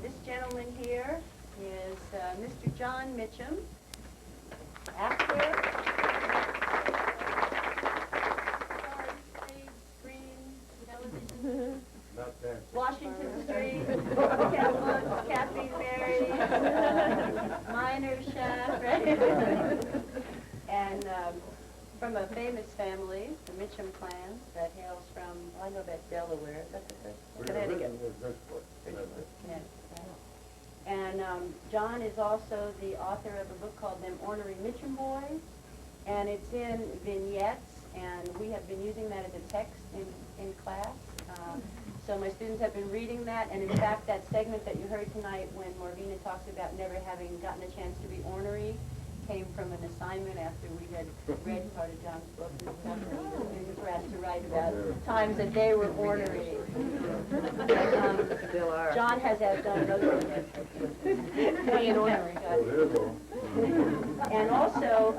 This gentleman here is Mr. John Mitchum, actor, stage, screen, television, Not that. Washington Street, Captain Mary's, Minor Shaft, right? And from a famous family, the Mitchum clan, that hails from, I know that's Delaware, is that the first? Connecticut. Yeah. And John is also the author of a book called Them Ornery Mitchum Boys, and it's in vignettes, and we have been using that as a text in class. So my students have been reading that, and in fact, that segment that you heard tonight when Morvina talks about never having gotten a chance to be ornery came from an assignment after we had read part of John's book and stuff, and the students were asked to write about times that they were ornery. Still are. John has outdone those being ornery. And also,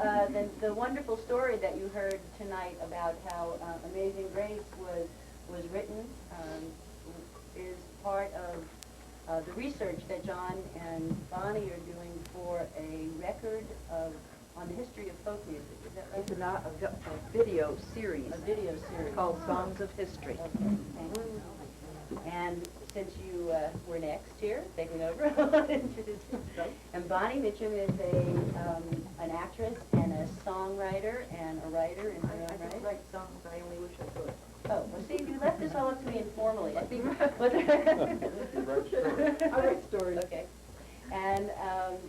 the wonderful story that you heard tonight about how Amazing Grace was written is part of the research that John and Bonnie are doing for a record on the history of folk music. Is that right? It's a video series. A video series. Called Songs of History. Okay, thank you. And since you were next here, taking over, I'll introduce you. And Bonnie Mitchum is an actress and a songwriter and a writer in her own I right. don't write songs, I only wish I could. Oh, well, see, you left this all up to me informally. I think. I write stories. Okay. And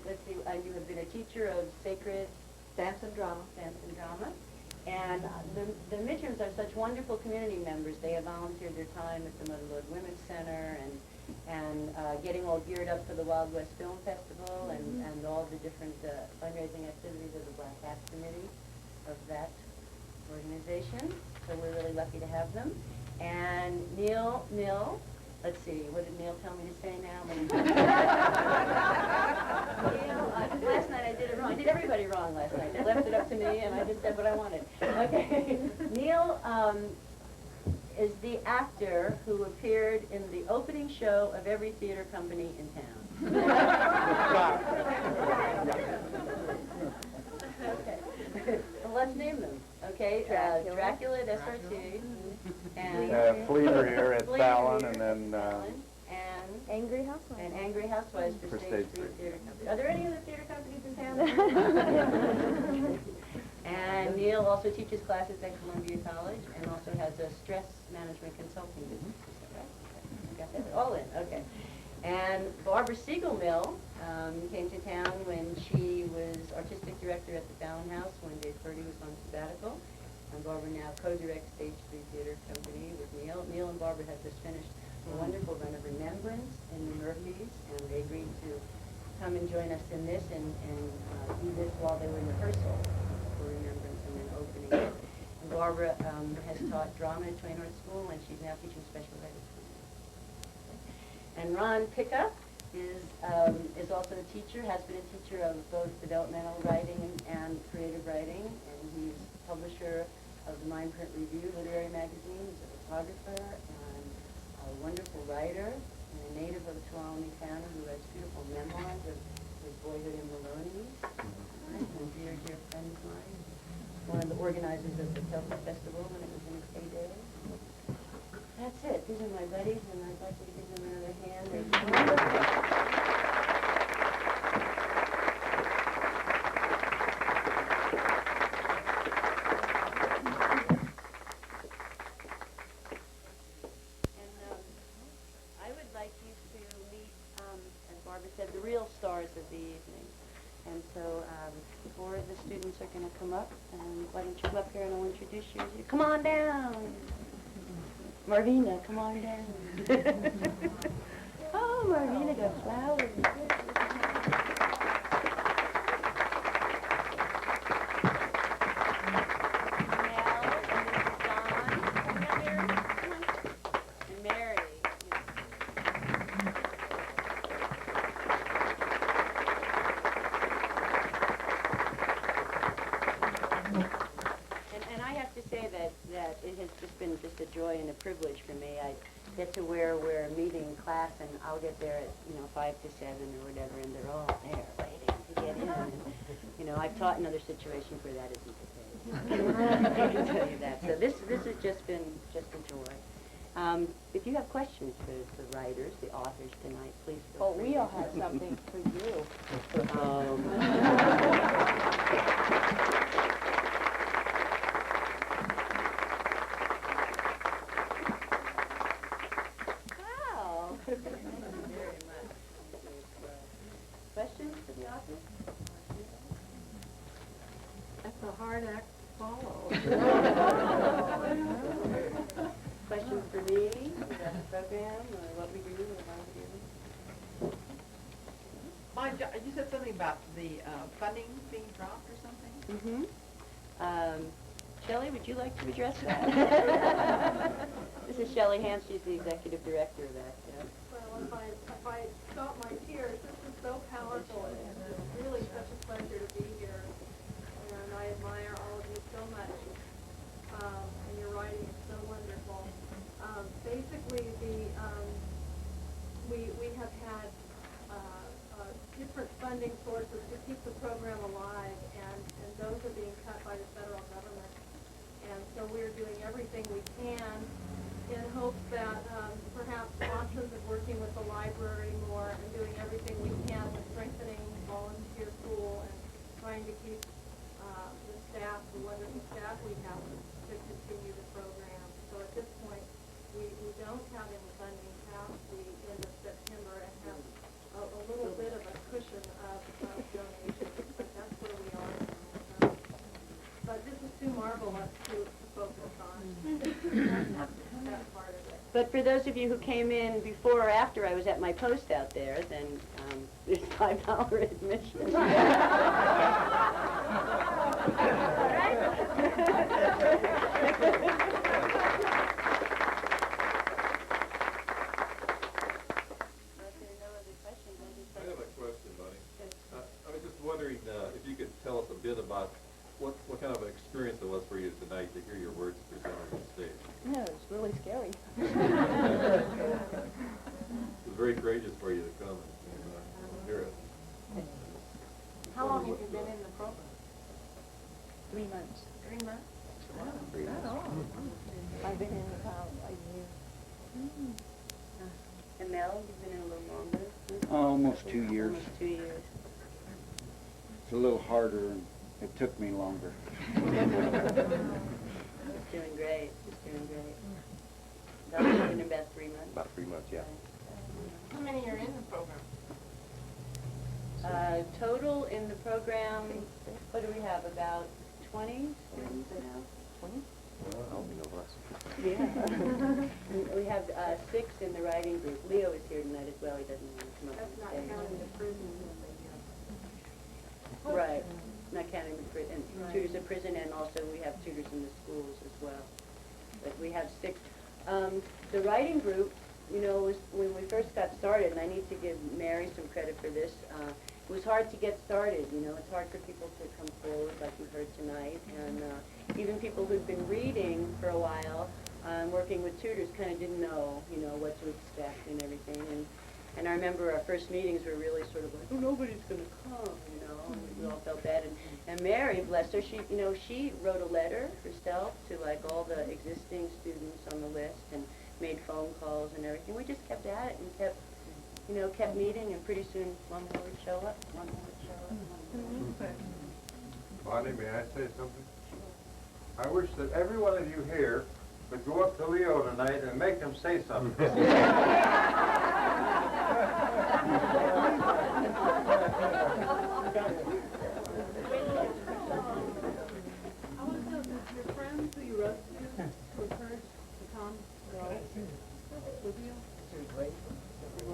let's see, you have been a teacher of sacred Dance and drama. dance and drama. And the Mitchums are such wonderful community members. They have volunteered their time at the Mother Lode Women's Center and getting all geared up for the Wild West Film Festival and all the different fundraising activities of the Black Hat Committee of that organization. So we're really lucky to have them. And Neil, let's see, what did Neil tell me to say now? Neil, last night I did it wrong. I did everybody wrong last night. They left it up to me, and I just said what I wanted. Okay. Neil is the actor who appeared in the opening show of every theater company in town. Okay. Well, let's name them. Okay. Dracula at SRT. And Fleeter here at Fallon, and then and Angry Housewives. and Angry Housewives for For Stage Stage 3 3. Theater Company. Are there any other theater companies in town? And Neil also teaches classes at Columbia College and also has a stress management consulting business. Is that right? Okay. Got that all in. Okay. And Barbara Siegelmill came to town when she was artistic director at the Fallon House when Dave Purdy was on sabbatical. And Barbara now co-directs Stage 3 Theater Company with Neil. Neil and Barbara have just finished a wonderful run of Remembrance in the Murphys, and they agreed to come and join us in this and do this while they were in rehearsal for Remembrance and then opening it. And Barbara has taught drama at Twain Hort School, and she's now teaching special ed at Twain. And Ron Pickup is also a teacher, has been a teacher of both developmental writing and creative writing, and he's publisher of the Mind Print Review literary magazine. He's a photographer and a wonderful writer and a native of Tuolumne County who writes beautiful memoirs of his boyhood in Maloney's. And a dear, dear friend of mine. One of the organizers of the Celtic Festival when it was in its heyday. That's it. These are my buddies, and I'd like you to give them another hand. They're wonderful. Said the real stars of the evening. And so before the students are going to come up, why don't you come up here and I'll introduce you. Come on down. Marvina, come on down. Oh, Marvina got flowers. A joy and a privilege for me. I get to where we're meeting class, and I'll get there at 5 to 7 or whatever, and they're all there waiting to get in. And, I've taught in other situations where that isn't the case. I can tell you that. So this has just been a joy. If you have questions for the writers, the authors tonight, please feel free. We all have something for you. Thank you very much. Questions for the author? That's a hard act to follow. Questions for me about the program or what we do or how we do? You said something about the funding being dropped or something? Mm-hmm. Shelley, would you like to address that? This is Shelley Hans. She's the executive director of that. Yeah. Well, if I stop my tears, this is so powerful, and it's really such a pleasure to be here. And I admire all of you so much. And your writing is so wonderful. Basically, we have had different funding sources to keep the program alive, and those are being cut by the federal government. And so we're doing everything we can in hopes that perhaps Watson's is working with the library more and doing everything we can with strengthening volunteer pool and trying to keep the staff, the wonderful staff we have to continue the program. So at this point, we don't have any funding past the end of September and have a little bit of a cushion of donations, but that's where we are. But this is too marvelous. But for those of you who came in before or after I was at my post out there, then there's $5 admission. I have a question, Bunny. I was just wondering if you could tell us a bit about what kind of an experience it was for you tonight to hear your words presented on stage. No, it's really scary. It was very courageous for you to come and hear it. How long have you been in the program? 3 months. 3 months? I've been in about a year. And Mel, you've been in a little longer? Almost 2 years. Almost 2 years. It's a little harder, and it took me longer. She's doing great. She's doing great. That was in about 3 months. About 3 months, yeah. How many are in the program? Total in the program, what do we have, about 20 students now? 20? Yeah. We have 6 in the writing group. Leo is here tonight as well. He doesn't want to come up on That's not stage. counting the prisons and the, Right. Not counting the prison, Right. tutors at prison, and also we have tutors in the schools as well. But we have 6. The writing group, you know, was when we first got started, and I need to give Mary some credit for this. It was hard to get started, you know. It's hard for people to come forward, like you heard tonight, and even people who've been reading for a while, working with tutors, kind of didn't know, you know, what to expect and everything. And I remember our first meetings were really sort of like, oh, nobody's going to come, you know, and we all felt bad. And Mary, bless her, she, you know, she wrote a letter herself to, like, all the existing students on the list and made phone calls and everything. We just kept at it and kept, you know, kept meeting, and pretty soon one more would show up, one more would show up. Bonnie, may I say something? I wish that every one of you here would go up to Leo tonight and make him say something. I want to know, did your friends who you wrote to encourage to come go with you?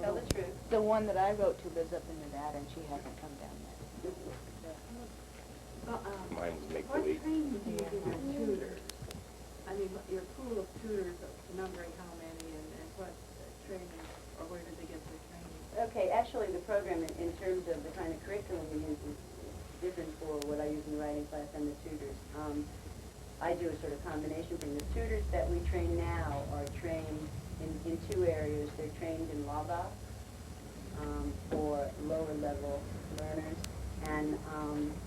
Tell the truth. The one that I wrote to lives up in Nevada, and she hasn't come down yet. Mine was make What believe. training do you give your tutors? I mean, your pool of tutors, numbering how many and what training, or where did they get their training? Okay, actually the program in terms of the kind of curriculum we use is different for what I use in the writing class and the tutors. I do a sort of combination thing. The tutors that we train now are trained in 2 areas. They're trained in LAVA for lower level learners, and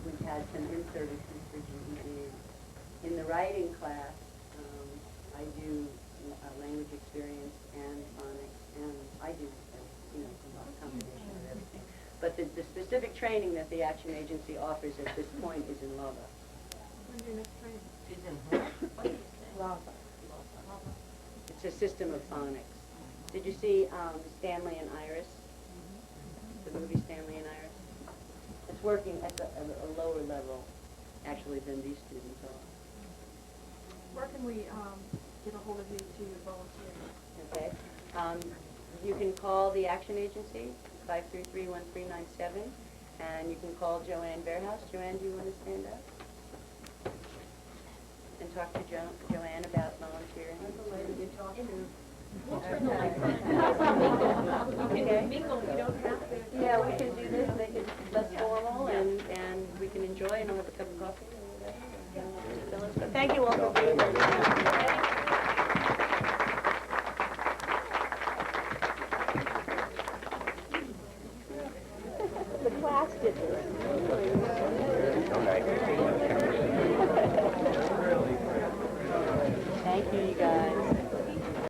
we've had some in-services for GEDs. In the writing class, I do language experience and phonics, and I do, you know, a combination of everything. But the specific training that the Action Agency offers at this point is in LAVA. When do you next training? Is in what did you say? Lava. It's a system of phonics. Did you see Stanley and Iris? The movie Stanley and Iris? It's working at a lower level, actually, than these students are. Where can we get a hold of you to volunteer? Okay. You can call the Action Agency, 533-1397, and you can call Joanne Bearhouse. Joanne, do you want to stand up? And talk to Joanne about volunteering. That's the lady you talk to. Okay. Mingle, you don't have to. Yeah, we can do this.